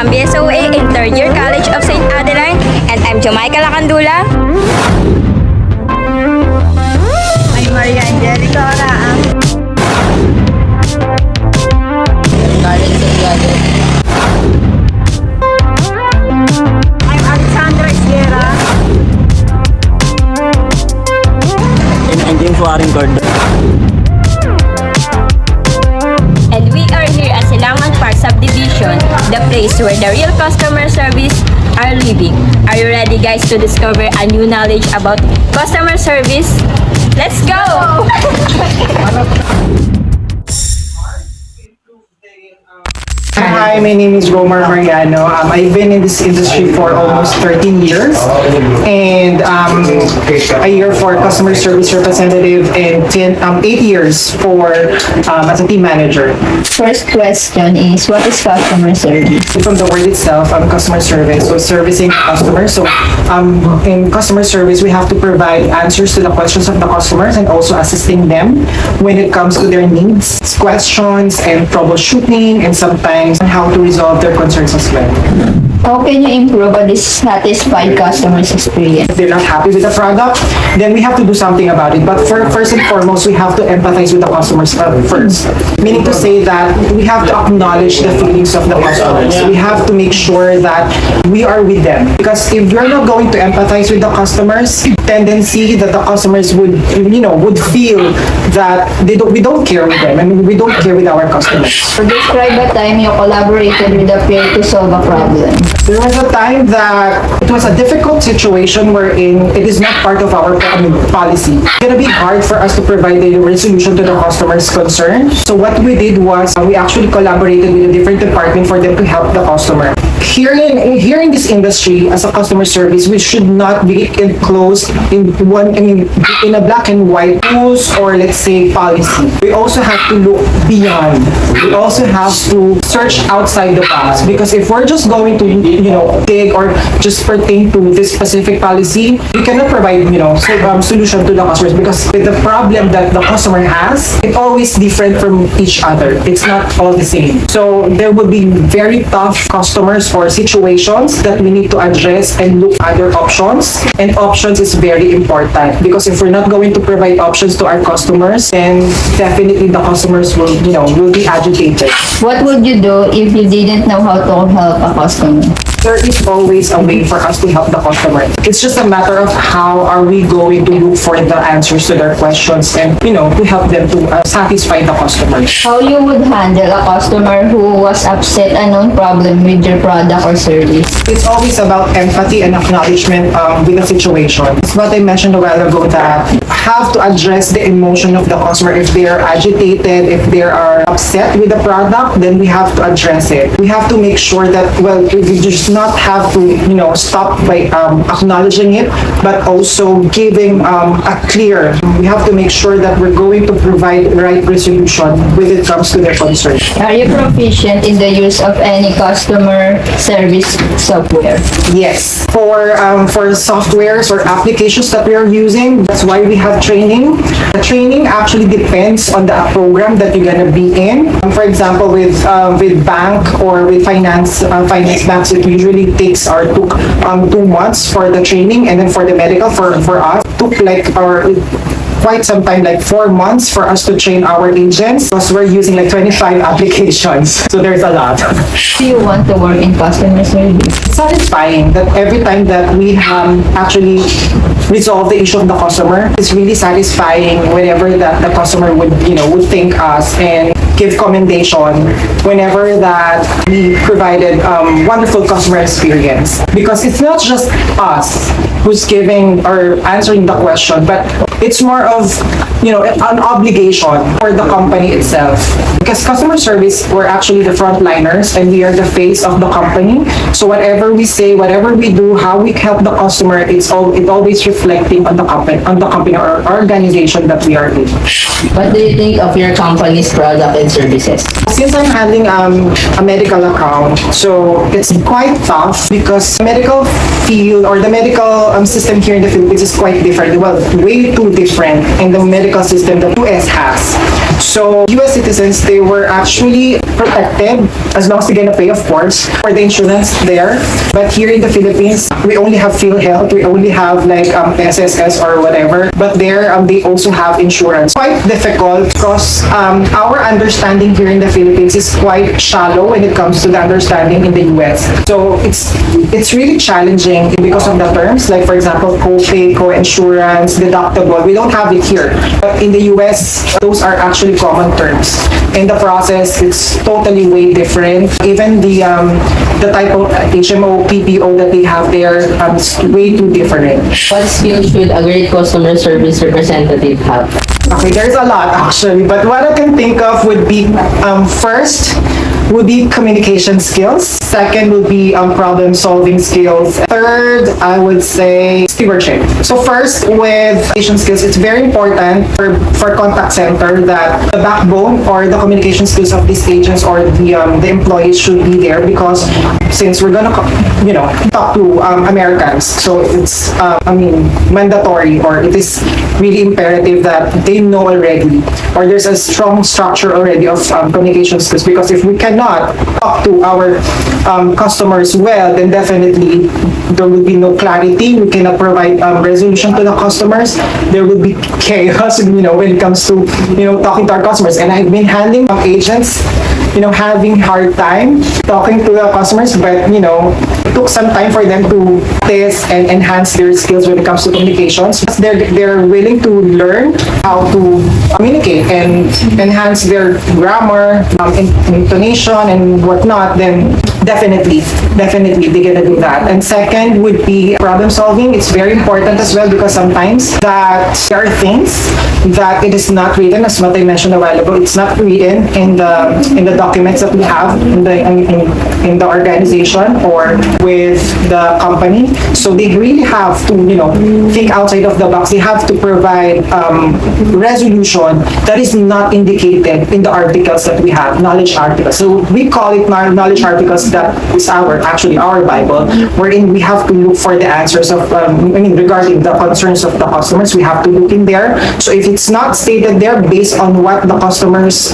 from BSOA in 3rd year College of St. Adeline, and I'm Jamaica Lacandula. I'm Maria Angelica Oraang. Karen Santiago. I'm Alexandra Esguera. And I'm James Warren Gordon. And we are here at Silangan Park Subdivision, the place where the real customer service are living. Are you ready, guys, to discover a new knowledge about customer service? Let's go! Hi, my name is Romar Mariano. I've been in this industry for almost 13 years, and a year for customer service representative, and 8 years for as a team manager. First question is, what is customer service? From the word itself, customer service, so servicing customers. So in customer service, we have to provide answers to the questions of the customers and also assisting them when it comes to their needs, questions, and troubleshooting, and sometimes how to resolve their concerns as well. How can you improve a dissatisfied customer's experience? If they're not happy with the product, then we have to do something about it. But first and foremost, we have to empathize with the customers first. Meaning to say that we have to acknowledge the feelings of the customers. We have to make sure that we are with them. Because if you're not going to empathize with the customers, tendency that the customers would feel that we don't care with them. I mean, we don't care with our customers. Describe a time you collaborated with a peer to solve a problem. There was a time that it was a difficult situation wherein it is not part of our policy. It's gonna be hard for us to provide a resolution to the customer's concern. So what we did was we actually collaborated with a different department for them to help the customer. Here in this industry, as a customer service, we should not be enclosed in a black and white rules or, let's say, policy. We also have to look beyond. We also have to search outside the box, because if we're just going to dig or just pertain to this specific policy, we cannot provide solution to the customers, because with the problem that the customer has, it's always different from each other. It's not all the same. So there will be very tough customers or situations that we need to address and look at other options. And options is very important, because if we're not going to provide options to our customers, then definitely the customers will be agitated. What would you do if you didn't know how to help a customer? There is always a way for us to help the customer. It's just a matter of how are we going to look for the answers to their questions and, to help them to satisfy the customer. How you would handle a customer who was upset a known problem with your product or service? It's always about empathy and acknowledgement with the situation. It's what I mentioned a while ago, that have to address the emotion of the customer. If they are agitated, if they are upset with the product, then we have to address it. We have to make sure that, we just not have to, stop by acknowledging it, but also giving a clear. We have to make sure that we're going to provide the right resolution when it comes to their concern. Are you proficient in the use of any customer service software? Yes. For softwares or applications that we are using, that's why we have training. The training actually depends on the program that you're gonna be in. For example, with bank or with finance banks, it usually takes or took 2 months for the training, and then for the medical for us took quite some time, like 4 months for us to train our agents, because we're using like 25 applications. So there's a lot. Do you want to work in customer service? It's satisfying that every time that we actually resolve the issue of the customer, it's really satisfying whenever that the customer would thank us and give commendation whenever that we provided wonderful customer experience. Because it's not just us who's giving or answering the question, but it's more of an obligation for the company itself. Because customer service, we're actually the frontliners and we are the face of the company. So whatever we say, whatever we do, how we help the customer, it always reflecting on the company or organization that we are in. What do you think of your company's product and services? Since I'm handling a medical account, so it's quite tough because the medical field or the medical system here in the Philippines is quite different. Well, way too different in the medical system that US has. So US citizens, they were actually protected as long as they're gonna pay, of course, for the insurance there. But here in the Philippines, we only have PhilHealth, we only have like SSS or whatever. But there, they also have insurance. Quite difficult because our understanding here in the Philippines is quite shallow when it comes to the understanding in the US. So it's really challenging because of the terms, like for example, co-pay, co-insurance, deductible. We don't have it here. But in the US, those are actually common terms. In the process, it's totally way different. Even the type of HMO, PPO that they have there is way too different. What skills should a great customer service representative have? Okay, there's a lot actually, but what I can think of would be first would be communication skills. Second would be problem solving skills. Third, I would say stewardship. So first, with communication skills, it's very important for contact center that the backbone or the communication skills of these agents or the employees should be there, because since we're gonna talk to Americans, so it's mandatory, or it is really imperative that they know already, or there's a strong structure already of communication skills, because if we cannot talk to our customers well, then definitely there will be no clarity. We cannot provide resolution to the customers. There will be chaos, when it comes to talking to our customers. And I've been handling agents, having hard time talking to the customers, but it took some time for them to test and enhance their skills when it comes to communications. They're willing to learn how to communicate and enhance their grammar, intonation, and whatnot. Then definitely they're gonna do that. And second would be problem solving. It's very important as well, because sometimes that there are things that it is not written, as what I mentioned a while ago. It's not written in the documents that we have in the organization or with the company. So they really have to think outside of the box. They have to provide resolution that is not indicated in the articles that we have, knowledge articles. So we call it knowledge articles. That is our Bible, wherein we have to look for the answers of regarding the concerns of the customers. We have to look in there. So if it's not stated there based on what the customer's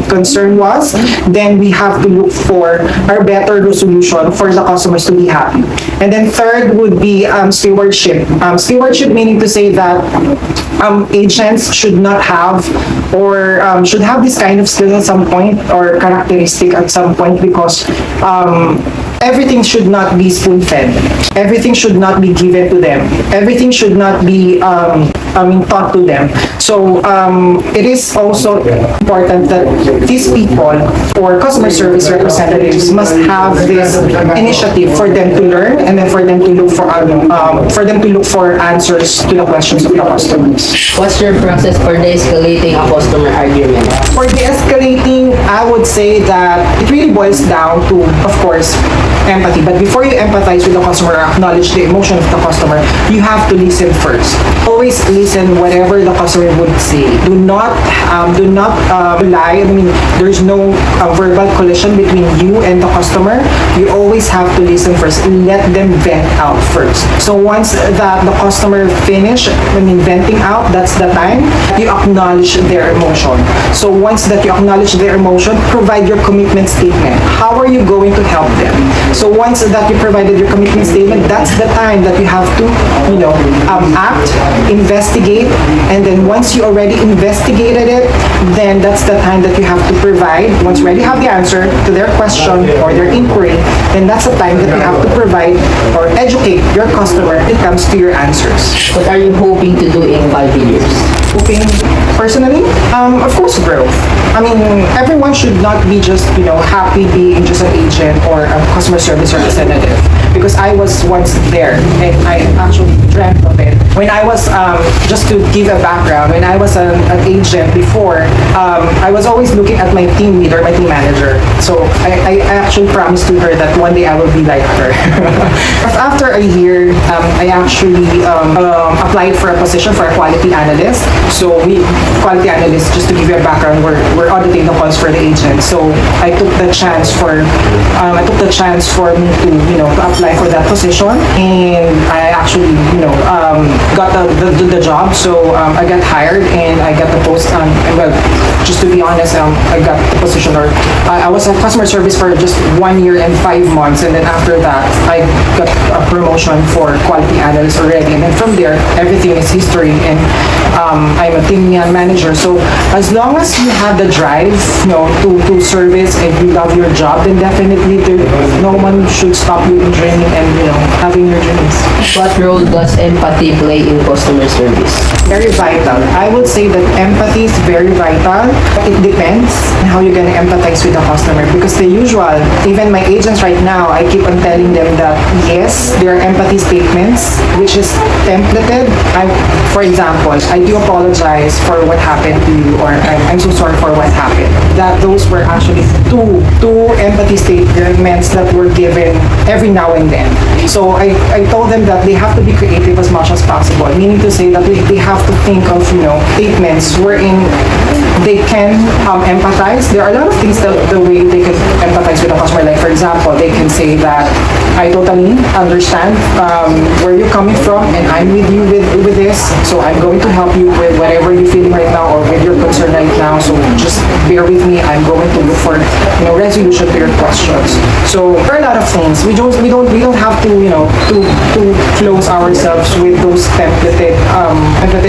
concern was, then we have to look for a better resolution for the customers to be happy. And then third would be stewardship. Stewardship meaning to say that agents should not have, or should have this kind of skill at some point, or characteristic at some point, because everything should not be spoon-fed. Everything should not be given to them. Everything should not be taught to them. So it is also important that these people, or customer service representatives, must have this initiative for them to learn, and then for them to look for answers to the questions of the customers. What's your process for de-escalating a customer argument? For de-escalating, I would say that it really boils down to, of course, empathy. But before you empathize with the customer, acknowledge the emotion of the customer, you have to listen first. Always listen whatever the customer would say. Do not lie. There's no verbal collision between you and the customer. You always have to listen first. Let them vent out first. So once that the customer finish, venting out, that's the time you acknowledge their emotion. So once that you acknowledge their emotion, provide your commitment statement. How are you going to help them? So once that you provided your commitment statement, that's the time that you have to, act, investigate, and then once you already investigated it, then that's the time that you have to provide. Once you already have the answer to their question or their inquiry, then that's the time that you have to provide or educate your customer when it comes to your answers. What are you hoping to do in 5 years? Hoping, personally, of course, growth. Everyone should not be just, happy being just an agent or a customer service representative, because I was once there and I actually dreamt of it. When I was, just to give a background, when I was an agent before, I was always looking at my team leader, my team manager. So I actually promised to her that one day I will be like her. After a year, I actually applied for a position for a quality analyst. So quality analyst, just to give you a background, we're auditing the calls for the agent. So I took the chance for me to apply for that position, and I actually got the job. So I got hired and I got the post. Well, just to be honest, I got the position, or I was customer service for just 1 year and 5 months, and then after that, I got a promotion for quality analyst already. And then from there, everything is history, and I'm a team manager. So as long as you have the drive, to service and you love your job, then definitely no one should stop you in dreaming and having your dreams. What role does empathy play in customer service? Very vital. I would say that empathy is very vital. It depends on how you're gonna empathize with the customer, because the usual, even my agents right now, I keep on telling them that yes, there are empathy statements which is templated. For example, I do apologize for what happened to you, or I'm so sorry for what happened. That those were actually two empathy statements that were given every now and then. So I told them that they have to be creative as much as possible, meaning to say that they have to think of statements wherein they can empathize. There are a lot of things that the way they can empathize with a customer. Like for example, they can say that I totally understand where you're coming from, and I'm with you with this. So I'm going to help you with whatever you're feeling right now or with your concern right now. So just bear with me. I'm going to look for resolution to your questions. So there are a lot of things. We don't have to to close ourselves with those templated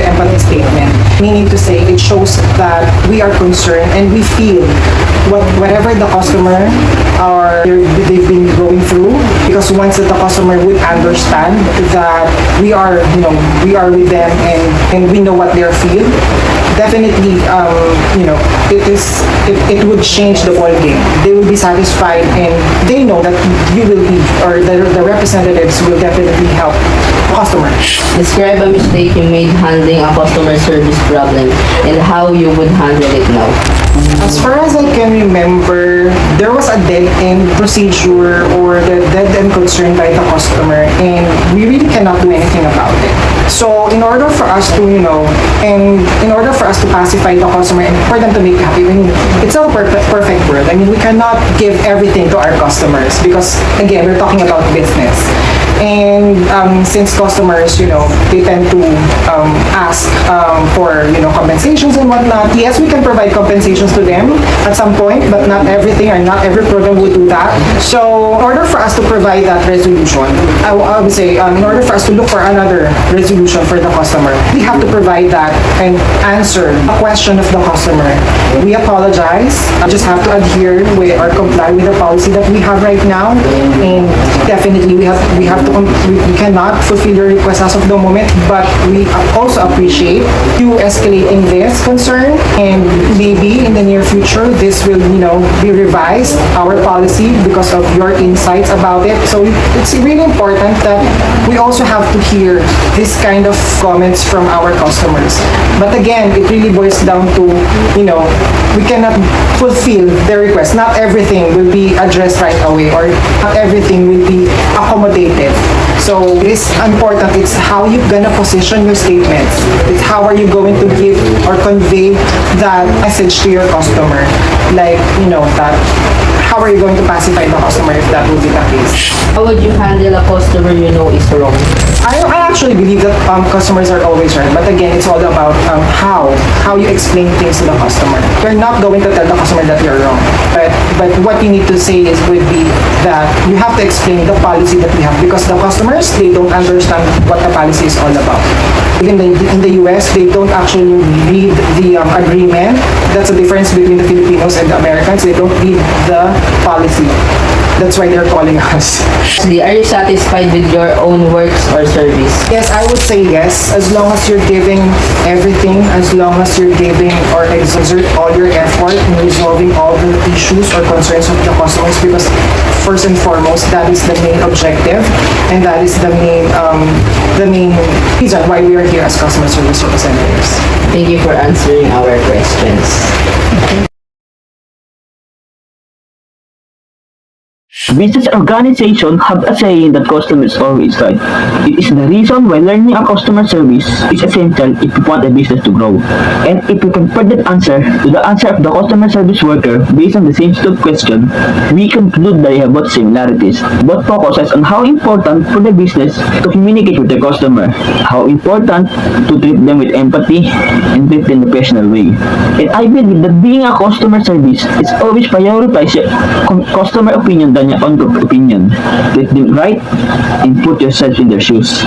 empathy statement. Meaning to say, it shows that we are concerned and we feel whatever the customer or they've been going through. Because once that the customer would understand that we are with them and we know what they're feeling, definitely it would change the whole game. They will be satisfied and they know that you will be, or the representatives will definitely help customers. Describe a mistake you made handling a customer service problem and how you would handle it now. As far as I can remember, there was a dead-end procedure or the dead-end concern by the customer, and we really cannot do anything about it. So in order for us to, in order for us to pacify the customer and for them to make happy, it's not a perfect world. I mean, we cannot give everything to our customers because, again, we're talking about business. And since customers, they tend to ask for, compensations and whatnot. Yes, we can provide compensations to them at some point, but not everything or not every program will do that. So in order for us to provide that resolution, I would say, in order for us to look for another resolution for the customer, we have to provide that and answer a question of the customer. We apologize. We just have to adhere with or comply with the policy that we have right now, and definitely we cannot fulfill your request as of the moment, but we also appreciate you escalating this concern, and maybe in the near future this will be revised, our policy, because of your insights about it. So it's really important that we also have to hear this kind of comments from our customers. But again, it really boils down to we cannot fulfill their request. Not everything will be addressed right away, or not everything will be accommodated. So it is important. It's how you're gonna position your statements. It's how are you going to give or convey that message to your customer. Like, that how are you going to pacify the customer if that would be the case? How would you handle a customer you know is wrong? I actually believe that customers are always right, but again, it's all about how you explain things to the customer. You're not going to tell the customer that you're wrong, but what you need to say would be that you have to explain the policy that we have, because the customers, they don't understand what the policy is all about. Even in the US, they don't actually read the agreement. That's the difference between the Filipinos and the Americans. They don't read the policy. That's why they're calling us. Are you satisfied with your own works or service? Yes, I would say yes, as long as you're giving everything, as long as you're giving or exert all your effort in resolving all the issues or concerns of the customers, because first and foremost, that is the main objective, and that is the main reason why we are here as customer service representatives. Thank you for answering our questions. Business organizations have a saying that customer is always right. It is the reason why learning a customer service is essential if you want a business to grow. And if you compare that answer to the answer of the customer service worker based on the same set of question, we conclude that they have both similarities. Both focuses on how important for the business to communicate with the customer, how important to treat them with empathy and treat them in a professional way. And I believe that being a customer service is always prioritize your customer opinion than your own opinion. Treat them right and put yourself in their shoes.